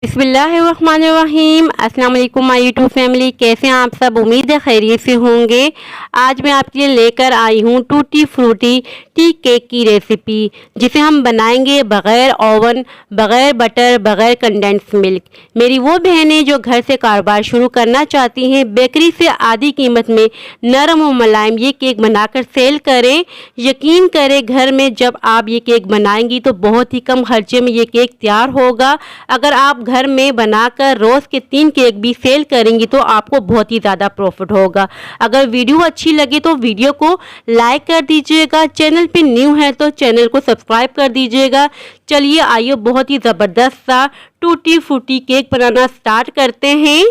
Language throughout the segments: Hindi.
बिस्मिल्लाहिर्रहमानिर्रहीम। अस्सलाम वालेकुम माय यूट्यूब फैमिली, कैसे हैं आप सब? उम्मीद है खैरियत से होंगे। आज मैं आपके लिए लेकर आई हूँ टूटी फ्रूटी टी केक की रेसिपी, जिसे हम बनाएंगे बग़ैर ओवन, बग़ैर बटर, बग़ैर कंडेंस मिल्क। मेरी वो बहनें जो घर से कारोबार शुरू करना चाहती हैं, बेकरी से आधी कीमत में नरम और मुलायम ये केक बनाकर सेल करें। यकीन करें, घर में जब आप ये केक बनाएंगी तो बहुत ही कम खर्चे में ये केक तैयार होगा। अगर आप घर में बनाकर रोज़ के 3 केक भी सेल करेंगी तो आपको बहुत ही ज़्यादा प्रॉफिट होगा। अगर वीडियो अच्छी लगे तो वीडियो को लाइक कर दीजिएगा, चैनल पे न्यू है तो चैनल को सब्सक्राइब कर दीजिएगा। चलिए आइए बहुत ही ज़बरदस्त सा टूटी फ्रूटी केक बनाना स्टार्ट करते हैं।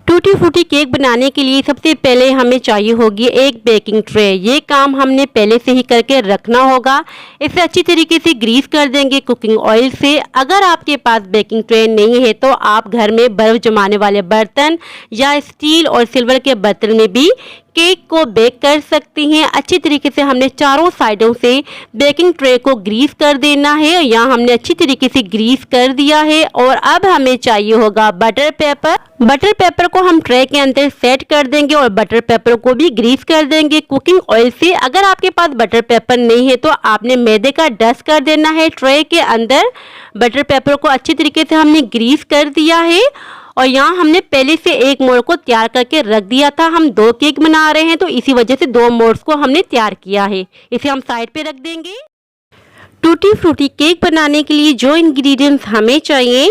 टूटी फ्रूटी केक बनाने के लिए सबसे पहले हमें चाहिए होगी एक बेकिंग ट्रे। ये काम हमने पहले से ही करके रखना होगा। इसे अच्छी तरीके से ग्रीस कर देंगे कुकिंग ऑयल से। अगर आपके पास बेकिंग ट्रे नहीं है तो आप घर में बर्फ़ जमाने वाले बर्तन या स्टील और सिल्वर के बर्तन में भी केक को बेक कर सकती हैं। अच्छी तरीके से हमने चारों साइडों से बेकिंग ट्रे को ग्रीस कर देना है। यहाँ हमने अच्छी तरीके से ग्रीस कर दिया है। और अब हमें चाहिए होगा बटर पेपर। बटर पेपर को हम ट्रे के अंदर सेट कर देंगे और बटर पेपर को भी ग्रीस कर देंगे कुकिंग ऑयल से। अगर आपके पास बटर पेपर नहीं है तो आपने मैदे का डस्ट कर देना है। ट्रे के अंदर बटर पेपर को अच्छी तरीके से हमने ग्रीस कर दिया है और यहाँ हमने पहले से एक मोल्ड को तैयार करके रख दिया था। हम 2 केक बना रहे हैं तो इसी वजह से 2 मोल्ड्स को हमने तैयार किया है। इसे हम साइड पे रख देंगे। टूटी फ्रूटी केक बनाने के लिए जो इंग्रेडिएंट्स हमें चाहिए,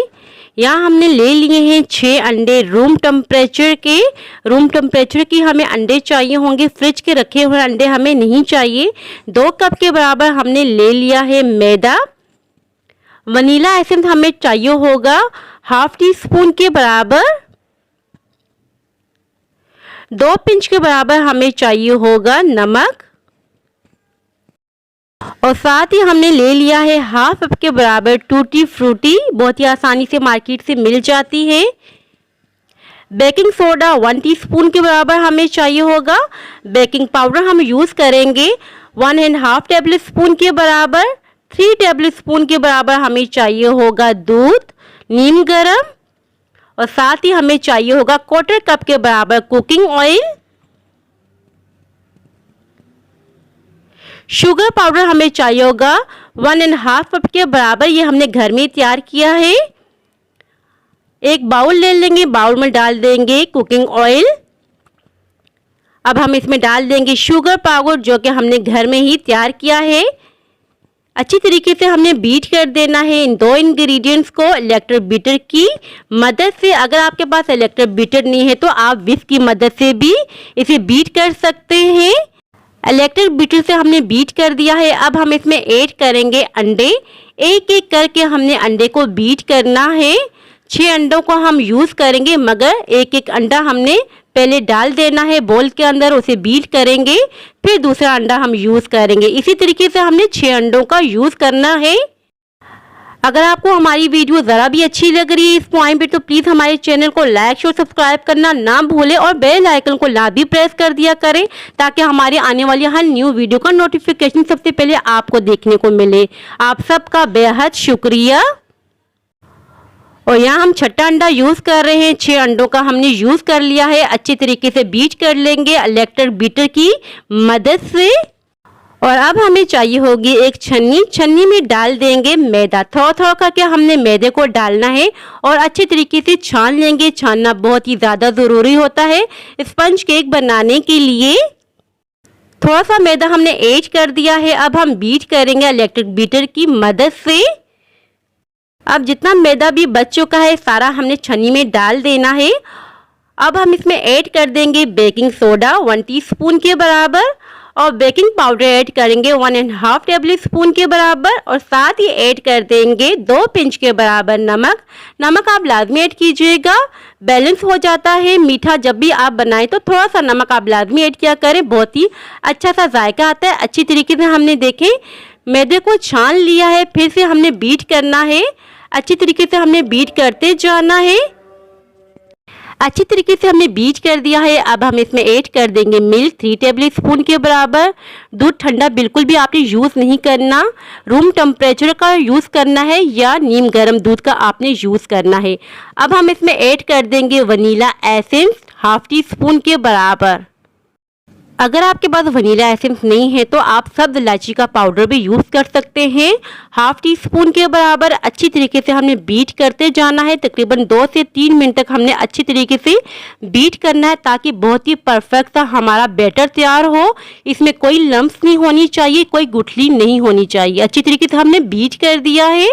यहाँ हमने ले लिए हैं 6 अंडे रूम टेम्परेचर के। रूम टेम्परेचर की हमें अंडे चाहिए होंगे, फ्रिज के रखे हुए अंडे हमें नहीं चाहिए। 2 कप के बराबर हमने ले लिया है मैदा। वनीला एसेंस हमें चाहिए होगा ½ टी स्पून के बराबर। 2 पिंच के बराबर हमें चाहिए होगा नमक। और साथ ही हमने ले लिया है ½ कप के बराबर टूटी फ्रूटी, बहुत ही आसानी से मार्केट से मिल जाती है। बेकिंग सोडा 1 टीस्पून के बराबर हमें चाहिए होगा। बेकिंग पाउडर हम यूज़ करेंगे 1½ टेबल स्पून के बराबर। 3 टेबल स्पून के बराबर हमें चाहिए होगा दूध नीम गरम। और साथ ही हमें चाहिए होगा 1/4 कप के बराबर कुकिंग ऑयल। शुगर पाउडर हमें चाहिए होगा 1½ कप के बराबर। ये हमने घर में तैयार किया है। एक बाउल ले लेंगे, बाउल में डाल देंगे कुकिंग ऑयल। अब हम इसमें डाल देंगे शुगर पाउडर जो कि हमने घर में ही तैयार किया है। अच्छी तरीके से हमने बीट कर देना है इन 2 इंग्रेडिएंट्स को इलेक्ट्रिक बीटर की मदद से। अगर आपके पास इलेक्ट्रिक बीटर नहीं है तो आप विस्क की मदद से भी इसे बीट कर सकते हैं। इलेक्ट्रिक बीटर से हमने बीट कर दिया है। अब हम इसमें ऐड करेंगे अंडे। एक एक करके हमने अंडे को बीट करना है। 6 अंडों को हम यूज़ करेंगे, मगर एक एक अंडा हमने पहले डाल देना है बोल के अंदर, उसे बीट करेंगे, फिर दूसरा अंडा हम यूज़ करेंगे। इसी तरीके से हमने 6 अंडों का यूज़ करना है। अगर आपको हमारी वीडियो ज़रा भी अच्छी लग रही है इस पॉइंट पे तो प्लीज़ हमारे चैनल को लाइक और सब्सक्राइब करना ना भूलें और बेल आइकन को लाजमी प्रेस कर दिया करें ताकि हमारे आने वाली हर न्यू वीडियो का नोटिफिकेशन सबसे पहले आपको देखने को मिले। आप सबका बेहद शुक्रिया। और यहाँ हम 6ठा अंडा यूज़ कर रहे हैं। 6 अंडों का हमने यूज़ कर लिया है। अच्छी तरीके से बीट कर लेंगे इलेक्ट्रिक बीटर की मदद से। और अब हमें चाहिए होगी एक छन्नी। छन्नी में डाल देंगे मैदा। थोड़ा थोड़ा करके हमने मैदे को डालना है और अच्छे तरीके से छान लेंगे। छानना बहुत ही ज़्यादा ज़रूरी होता है स्पंज केक बनाने के लिए। थोड़ा सा मैदा हमने ऐड कर दिया है। अब हम बीट करेंगे इलेक्ट्रिक बीटर की मदद से। अब जितना मैदा भी बच चुका है सारा हमने छन्नी में डाल देना है। अब हम इसमें ऐड कर देंगे बेकिंग सोडा 1 टीस्पून के बराबर और बेकिंग पाउडर ऐड करेंगे 1½ टेबल स्पून के बराबर। और साथ ही ऐड कर देंगे 2 पिंच के बराबर नमक। नमक आप लाजमी ऐड कीजिएगा, बैलेंस हो जाता है मीठा। जब भी आप बनाएं तो थोड़ा सा नमक आप लाजमी ऐड किया करें, बहुत ही अच्छा सा जायका आता है। अच्छी तरीके से हमने देखें मैदे को छान लिया है, फिर से हमने बीट करना है। अच्छी तरीके से हमने बीट करते जाना है। अच्छी तरीके से हमने बीट कर दिया है। अब हम इसमें ऐड कर देंगे मिल्क 3 टेबल स्पून के बराबर। दूध ठंडा बिल्कुल भी आपने यूज़ नहीं करना, रूम टेम्परेचर का यूज़ करना है या नीम गर्म दूध का आपने यूज़ करना है। अब हम इसमें ऐड कर देंगे वनीला एसेंस 1/2 टी स्पून के बराबर। अगर आपके पास वनीला एसेंस नहीं है तो आप सब्ज इलायची का पाउडर भी यूज़ कर सकते हैं। 1/2 टी स्पून के बराबर अच्छी तरीके से हमने बीट करते जाना है। तकरीबन 2 से 3 मिनट तक हमने अच्छी तरीके से बीट करना है ताकि बहुत ही परफेक्ट सा हमारा बैटर तैयार हो। इसमें कोई लम्स नहीं होनी चाहिए, कोई गुठली नहीं होनी चाहिए। अच्छी तरीके से हमने बीट कर दिया है।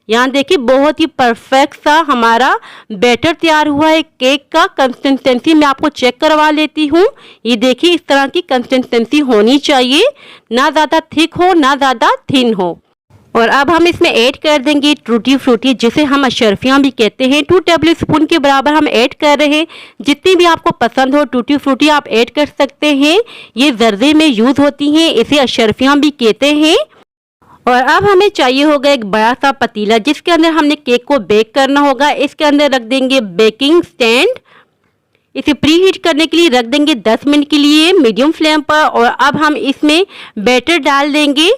यहाँ देखिए बहुत ही परफेक्ट सा हमारा बैटर तैयार हुआ है। केक का कंसिस्टेंसी मैं आपको चेक करवा लेती हूँ। ये देखिए इस तरह की कंसिस्टेंसी होनी चाहिए, ना ज़्यादा थिक हो ना ज़्यादा थिन हो। और अब हम इसमें ऐड कर देंगे टूटी फ्रूटी, जिसे हम अशरफियाँ भी कहते हैं। 2 टेबल स्पून के बराबर हम ऐड कर रहे हैं। जितनी भी आपको पसंद हो टूटी फ्रूटी आप ऐड कर सकते हैं। ये जर्दे में यूज़ होती हैं, इसे अशरफियाँ भी कहते हैं। और अब हमें चाहिए होगा एक बड़ा सा पतीला जिसके अंदर हमने केक को बेक करना होगा। इसके अंदर रख देंगे बेकिंग स्टैंड। इसे प्री हीट करने के लिए रख देंगे 10 मिनट के लिए मीडियम फ्लेम पर। और अब हम इसमें बैटर डाल देंगे।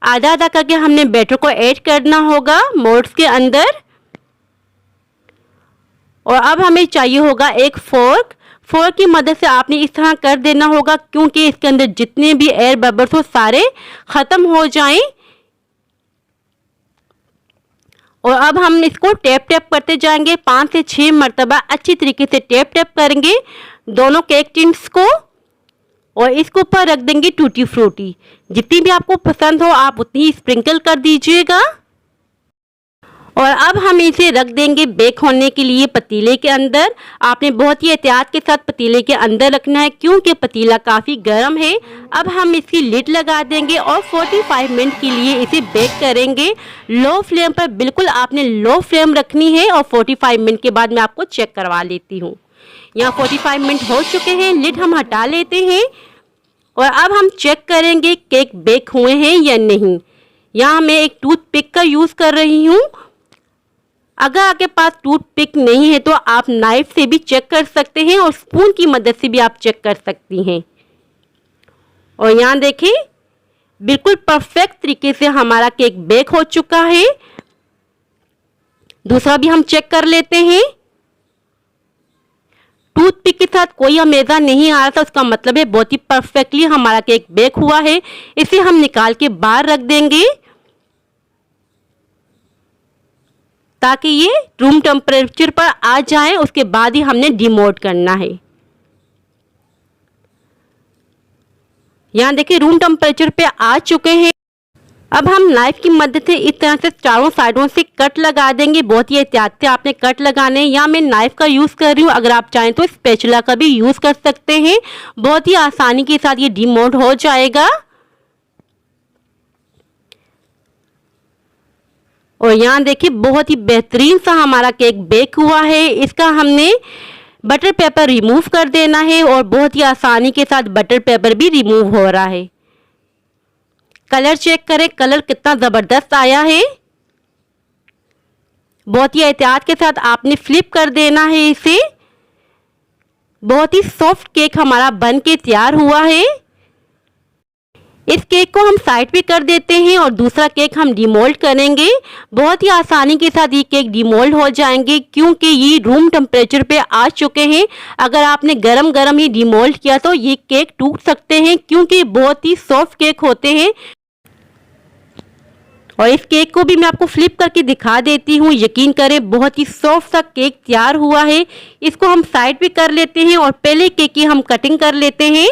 आधा आधा करके हमने बैटर को ऐड करना होगा मोल्ड्स के अंदर। और अब हमें चाहिए होगा एक फोर्क की मदद से आपने इस तरह कर देना होगा क्योंकि इसके अंदर जितने भी एयर बबल्स हो सारे ख़त्म हो जाएं। और अब हम इसको टैप करते जाएंगे 5 से 6 मरतबा अच्छी तरीके से टैप करेंगे दोनों केक टिन्स को। और इसके ऊपर रख देंगे टूटी फ्रूटी। जितनी भी आपको पसंद हो आप उतनी स्प्रिंकल कर दीजिएगा। और अब हम इसे रख देंगे बेक होने के लिए पतीले के अंदर। आपने बहुत ही एहतियात के साथ पतीले के अंदर रखना है क्योंकि पतीला काफ़ी गर्म है। अब हम इसकी लिड लगा देंगे और 45 मिनट के लिए इसे बेक करेंगे लो फ्लेम पर। बिल्कुल आपने लो फ्लेम रखनी है। और 45 मिनट के बाद मैं आपको चेक करवा लेती हूँ। यहाँ 45 मिनट हो चुके हैं, लिड हम हटा लेते हैं। और अब हम चेक करेंगे केक बेक हुए हैं या नहीं। यहाँ मैं एक टूथपिक का यूज़ कर रही हूँ। अगर आपके पास टूथपिक नहीं है तो आप नाइफ से भी चेक कर सकते हैं और स्पून की मदद से भी आप चेक कर सकती हैं। और यहाँ देखें बिल्कुल परफेक्ट तरीके से हमारा केक बेक हो चुका है। दूसरा भी हम चेक कर लेते हैं। टूथपिक के साथ कोई अमेज़ा नहीं आ रहा था, उसका मतलब है बहुत ही परफेक्टली हमारा केक बेक हुआ है। इसे हम निकाल के बाहर रख देंगे ताकि ये रूम टेम्परेचर पर आ जाए। उसके बाद ही हमने डिमोल्ड करना है। यहाँ देखिए रूम टेम्परेचर पे आ चुके हैं। अब हम नाइफ की मदद से इस तरह से चारों साइडों से कट लगा देंगे। बहुत ही एहतियात से आपने कट लगाने हैं। यहाँ मैं नाइफ का यूज़ कर रही हूँ, अगर आप चाहें तो स्पैचुला का भी यूज़ कर सकते हैं। बहुत ही आसानी के साथ ये डिमोल्ड हो जाएगा। और यहाँ देखिए बहुत ही बेहतरीन सा हमारा केक बेक हुआ है। इसका हमने बटर पेपर रिमूव कर देना है और बहुत ही आसानी के साथ बटर पेपर भी रिमूव हो रहा है। कलर चेक करें, कलर कितना ज़बरदस्त आया है। बहुत ही एहतियात के साथ आपने फ्लिप कर देना है इसे। बहुत ही सॉफ्ट केक हमारा बन के तैयार हुआ है। इस केक को हम साइड पे कर देते हैं और दूसरा केक हम डिमोल्ड करेंगे। बहुत ही आसानी के साथ ये केक डिमोल्ड हो जाएंगे क्योंकि ये रूम टेम्परेचर पे आ चुके हैं। अगर आपने गरम गरम ही डिमोल्ड किया तो ये केक टूट सकते हैं क्योंकि बहुत ही सॉफ्ट केक होते हैं। और इस केक को भी मैं आपको फ्लिप करके दिखा देती हूँ। यकीन करें बहुत ही सॉफ्ट सा केक तैयार हुआ है। इसको हम साइड पे कर लेते हैं और पहले केक की हम कटिंग कर लेते हैं।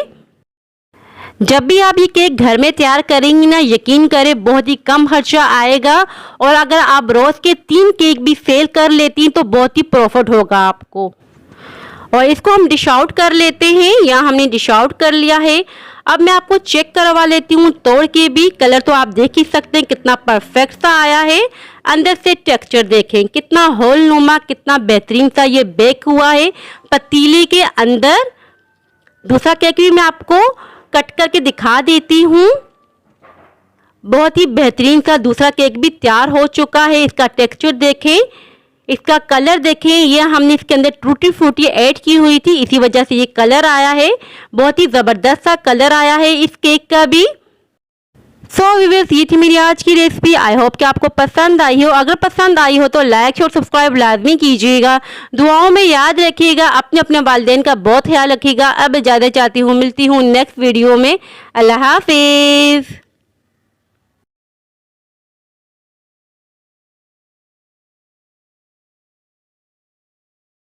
जब भी आप ये केक घर में तैयार करेंगी ना, यकीन करें बहुत ही कम खर्चा आएगा। और अगर आप रोज़ के 3 केक भी सेल कर लेती हैं तो बहुत ही प्रॉफिट होगा आपको। और इसको हम डिश आउट कर लेते हैं। यहाँ हमने डिश आउट कर लिया है। अब मैं आपको चेक करवा लेती हूँ तोड़ के भी। कलर तो आप देख ही सकते हैं कितना परफेक्ट सा आया है। अंदर से टेक्सचर देखें कितना होल नुमा, कितना बेहतरीन सा ये बेक हुआ है पतीले के अंदर। दूसरा केक भी मैं आपको कट करके दिखा देती हूँ। बहुत ही बेहतरीन सा दूसरा केक भी तैयार हो चुका है। इसका टेक्सचर देखें इसका कलर देखें, ये हमने इसके अंदर टूटी फ्रूटी ऐड की हुई थी, इसी वजह से ये कलर आया है। बहुत ही ज़बरदस्त सा कलर आया है इस केक का भी। सो व्यूअर्स, ये थी मेरी आज की रेसिपी। आई होप कि आपको पसंद आई हो। अगर पसंद आई हो तो लाइक और सब्सक्राइब लाजमी कीजिएगा। दुआओं में याद रखिएगा, अपने अपने वालिदैन का बहुत ख्याल रखिएगा। अब इजाज़त चाहती हूँ, मिलती हूँ नेक्स्ट वीडियो में। अल्लाह हाफिज़।